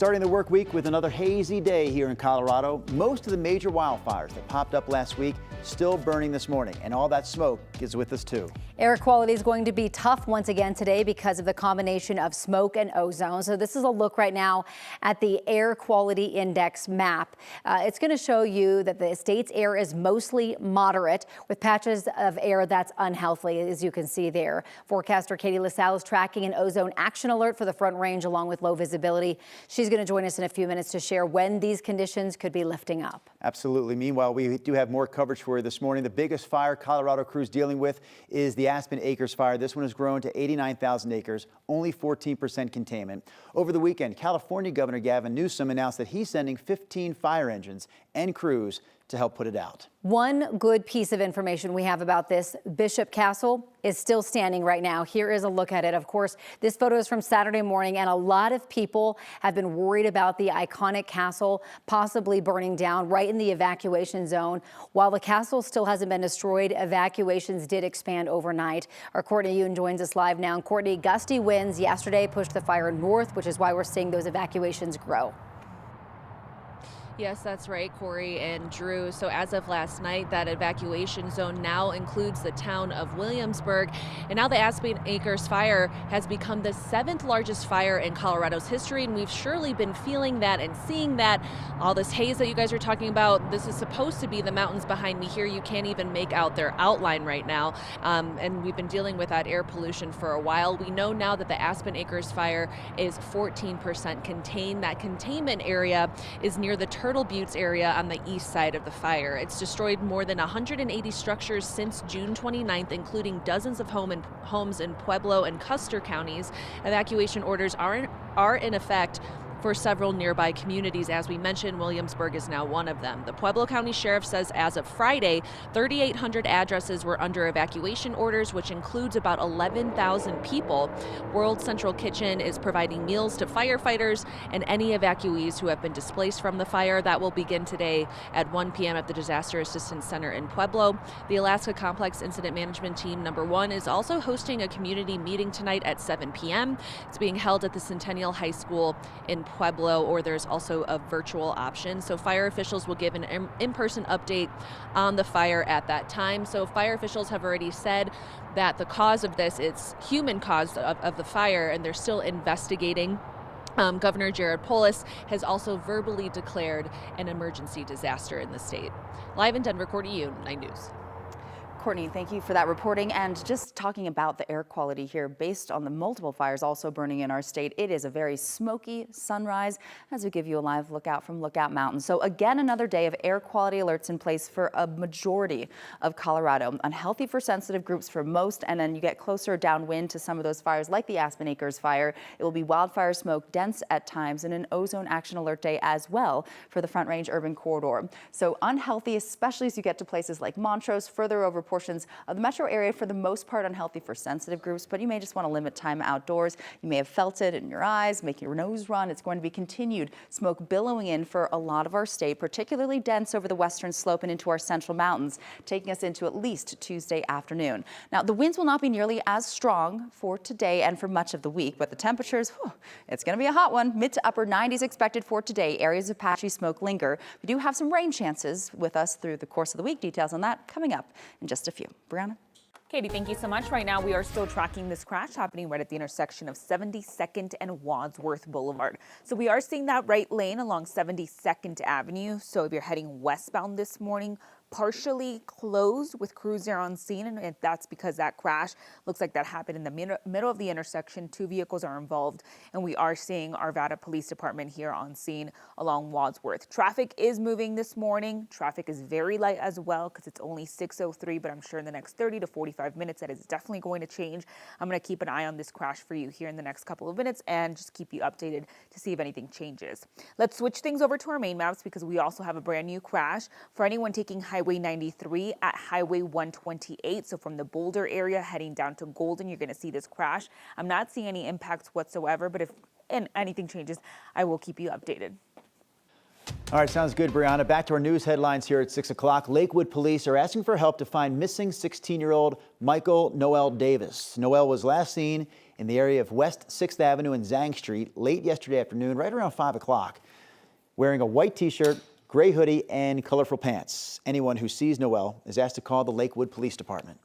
Starting the work week with another hazy day here in Colorado. Most of the major wildfires that popped up last week still burning this morning, and all that smoke is with us too. Air quality is going to be tough once again today because of the combination of smoke and ozone. So this is a look right now at the air quality index map. It's going to show you that the state's air is mostly moderate with patches of air that's unhealthy, as you can see there. Forecaster Katie LaSalle is tracking an ozone action alert for the Front Range along with low visibility. She's going to join us in a few minutes to share when these conditions could be lifting up. Absolutely. Meanwhile, we do have more coverage for you this morning. The biggest fire Colorado crew's dealing with is the Aspen Acres Fire. This one has grown to 89,000 acres, only 14% containment. Over the weekend, California Governor Gavin Newsom announced that he's sending 15 fire engines and crews to help put it out. One good piece of information we have about this: Bishop Castle is still standing right now. Here is a look at it. Of course, this photo is from Saturday morning, and a lot of people have been worried about the iconic castle possibly burning down right in the evacuation zone. While the castle still hasn't been destroyed, evacuations did expand overnight. Our Courtney Yoon joins us live now. And Courtney, gusty winds yesterday pushed the fire north, which is why we're seeing those evacuations grow. Yes, that's right, Corey and Drew. So as of last night, that evacuation zone now includes the town of Williamsburg. And now the Aspen Acres Fire has become the 7th largest fire in Colorado's history. And we've surely been feeling that and seeing that. All this haze that you guys are talking about, this is supposed to be the mountains behind me here. You can't even make out their outline right now. And we've been dealing with that air pollution for a while. We know now that the Aspen Acres Fire is 14% contained. That containment area is near the Turtle Buttes area on the east side of the fire. It's destroyed more than 180 structures since June 29th, including dozens of homes in Pueblo and Custer counties. Evacuation orders are in effect for several nearby communities. As we mentioned, Williamsburg is now one of them. The Pueblo County Sheriff says as of Friday, 3,800 addresses were under evacuation orders, which includes about 11,000 people. World Central Kitchen is providing meals to firefighters and any evacuees who have been displaced from the fire. That will begin today at 1 p.m. at the Disaster Assistance Center in Pueblo. The Alaska Complex Incident Management Team number 1 is also hosting a community meeting tonight at 7 p.m. It's being held at the Centennial High School in Pueblo, or there's also a virtual option. So fire officials will give an in-person update on the fire at that time. So fire officials have already said that the cause of this, it's human cause of the fire, and they're still investigating. Governor Jared Polis has also verbally declared an emergency disaster in the state. Live in Denver, Courtney Yoon, 9 News. Courtney, thank you for that reporting. And just talking about the air quality here, based on the multiple fires also burning in our state, it is a very smoky sunrise as we give you a live lookout from Lookout Mountain. So again, another day of air quality alerts in place for a majority of Colorado. Unhealthy for sensitive groups for most, and then you get closer downwind to some of those fires like the Aspen Acres Fire. It will be wildfire smoke dense at times, and an ozone action alert day as well for the Front Range urban corridor. So unhealthy, especially as you get to places like Montrose, further over portions of the metro area. For the most part, unhealthy for sensitive groups, but you may just want to limit time outdoors. You may have felt it in your eyes, make your nose run. It's going to be continued smoke billowing in for a lot of our state, particularly dense over the western slope and into our central mountains, taking us into at least Tuesday afternoon. Now, the winds will not be nearly as strong for today and for much of the week, but the temperatures, it's going to be a hot one. Mid to upper 90s expected for today. Areas of patchy smoke linger. We do have some rain chances with us through the course of the week. Details on that coming up in just a few. Brianna? Katie, thank you so much. Right now, we are still tracking this crash happening right at the intersection of 72nd and Wadsworth Boulevard. So we are seeing that right lane along 72nd Avenue. So if you're heading westbound this morning, partially closed with crews there on scene, and that's because that crash looks like that happened in the middle of the intersection. 2 vehicles are involved, and we are seeing our Arvada Police Department here on scene along Wadsworth. Traffic is moving this morning. Traffic is very light as well because it's only 6:03, but I'm sure in the next 30 to 45 minutes that is definitely going to change. I'm going to keep an eye on this crash for you here in the next couple of minutes and just keep you updated to see if anything changes. Let's switch things over to our main maps because we also have a brand new crash for anyone taking Highway 93 at Highway 128. So from the Boulder area heading down to Golden, you're going to see this crash. I'm not seeing any impacts whatsoever, but if anything changes, I will keep you updated. All right, sounds good, Brianna. Back to our news headlines here at 6 o'clock. Lakewood police are asking for help to find missing 16-year-old Michael Noel Davis. Noel was last seen in the area of West 6th Avenue and Zhang Street late yesterday afternoon, right around 5 o'clock, wearing a white t-shirt, gray hoodie, and colorful pants. Anyone who sees Noel is asked to call the Lakewood Police Department.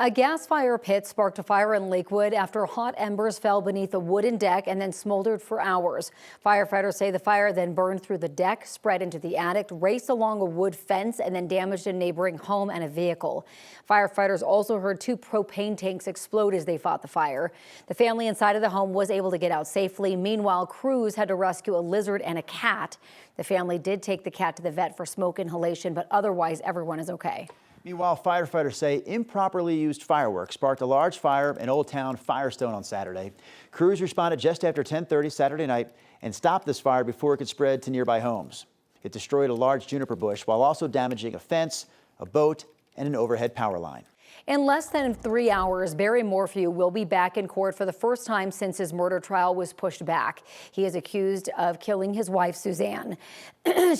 A gas fire pit sparked a fire in Lakewood after hot embers fell beneath a wooden deck and then smoldered for hours. Firefighters say the fire then burned through the deck, spread into the attic, raced along a wood fence, and then damaged a neighboring home and a vehicle. Firefighters also heard 2 propane tanks explode as they fought the fire. The family inside of the home was able to get out safely. Meanwhile, crews had to rescue a lizard and a cat. The family did take the cat to the vet for smoke inhalation, but otherwise everyone is okay. Meanwhile, firefighters say improperly used fireworks sparked a large fire in Old Town Firestone on Saturday. Crews responded just after 10:30 Saturday night and stopped this fire before it could spread to nearby homes. It destroyed a large juniper bush while also damaging a fence, a boat, and an overhead power line. In less than 3 hours, Barry Morphew will be back in court for the first time since his murder trial was pushed back. He is accused of killing his wife, Suzanne.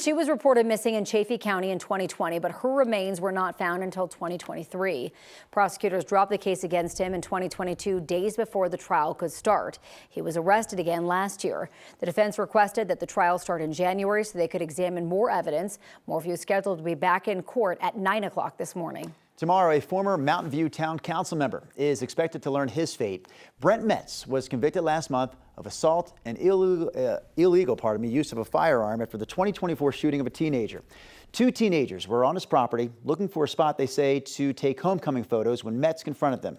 She was reported missing in Chaffee County in 2020, but her remains were not found until 2023. Prosecutors dropped the case against him in 2022, days before the trial could start. He was arrested again last year. The defense requested that the trial start in January so they could examine more evidence. Morphew is scheduled to be back in court at 9 o'clock this morning. Tomorrow, a former Mountain View Town Council member is expected to learn his fate. Brent Metz was convicted last month of assault and illegal use of a firearm after the 2024 shooting of a teenager. 2 teenagers were on his property looking for a spot, they say, to take homecoming photos when Metz confronted them.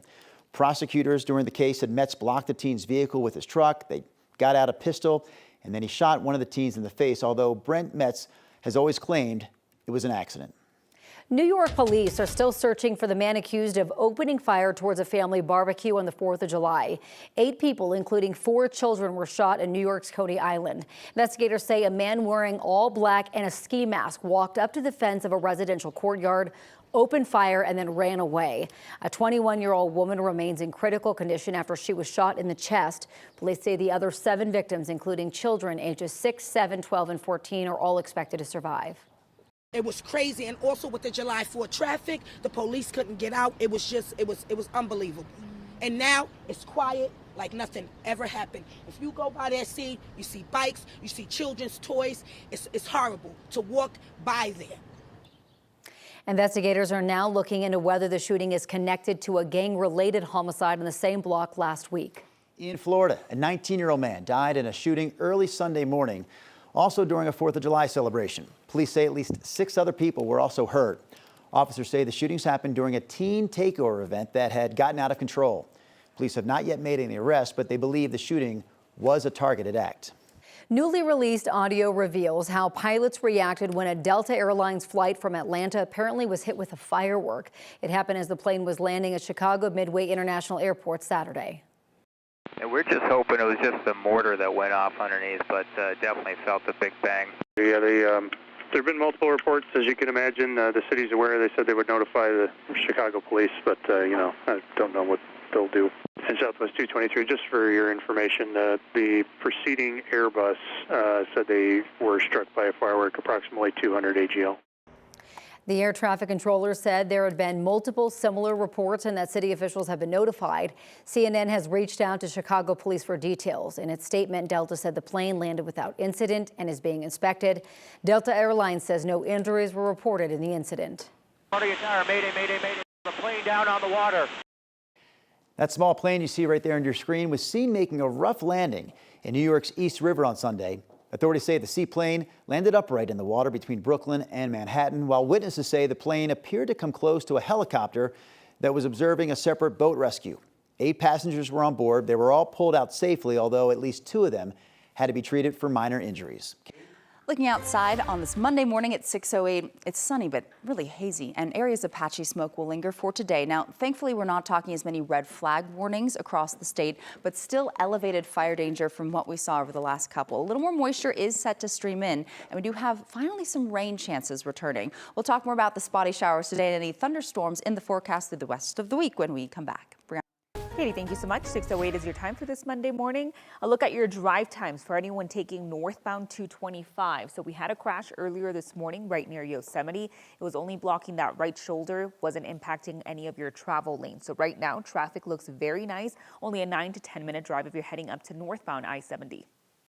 Prosecutors during the case said Metz blocked the teen's vehicle with his truck. They got out a pistol, and then he shot one of the teens in the face, although Brent Metz has always claimed it was an accident. New York police are still searching for the man accused of opening fire towards a family barbecue on the 4th of July. 8 people, including 4 children, were shot in New York's Coney Island. Investigators say a man wearing all black and a ski mask walked up to the fence of a residential courtyard, opened fire, and then ran away. A 21-year-old woman remains in critical condition after she was shot in the chest. Police say the other 7 victims, including children ages 6, 7, 12, and 14, are all expected to survive. It was crazy, and also with the July 4th traffic, the police couldn't get out. It was unbelievable. And now it's quiet, like nothing ever happened. If you go by that scene, you see bikes, you see children's toys. It's horrible to walk by there. Investigators are now looking into whether the shooting is connected to a gang-related homicide in the same block last week. In Florida, a 19-year-old man died in a shooting early Sunday morning, also during a 4th of July celebration. Police say at least 6 other people were also hurt. Officers say the shootings happened during a teen takeover event that had gotten out of control. Police have not yet made any arrests, but they believe the shooting was a targeted act. Newly released audio reveals how pilots reacted when a Delta Airlines flight from Atlanta apparently was hit with a firework. It happened as the plane was landing at Chicago Midway International Airport Saturday. And we're just hoping it was just the mortar that went off underneath, but definitely felt the big bang. Yeah, there have been multiple reports, as you can imagine. The city's aware. They said they would notify the Chicago police, but, I don't know what they'll do. And Southwest 223, just for your information, the preceding Airbus said they were struck by a firework approximately 200 AGL. The air traffic controller said there had been multiple similar reports and that city officials have been notified. CNN has reached out to Chicago police for details. In its statement, Delta said the plane landed without incident and is being inspected. Delta Airlines says no injuries were reported in the incident. Mayday, mayday, mayday. The plane down on the water. That small plane you see right there on your screen was seen making a rough landing in New York's East River on Sunday. Authorities say the seaplane landed upright in the water between Brooklyn and Manhattan, while witnesses say the plane appeared to come close to a helicopter that was observing a separate boat rescue. 8 passengers were on board. They were all pulled out safely, although at least 2 of them had to be treated for minor injuries. Looking outside on this Monday morning at 6:08, it's sunny but really hazy, and areas of patchy smoke will linger for today. Now, thankfully, we're not talking as many red flag warnings across the state, but still elevated fire danger from what we saw over the last couple. A little more moisture is set to stream in, and we do have finally some rain chances returning. We'll talk more about the spotty showers today and any thunderstorms in the forecast through the rest of the week when we come back. Katie, thank you so much. 6:08 is your time for this Monday morning. A look at your drive times for anyone taking northbound 225. So we had a crash earlier this morning right near Yosemite. It was only blocking that right shoulder, wasn't impacting any of your travel lanes. So right now, traffic looks very nice. Only a 9 to 10 minute drive if you're heading up to northbound I-70.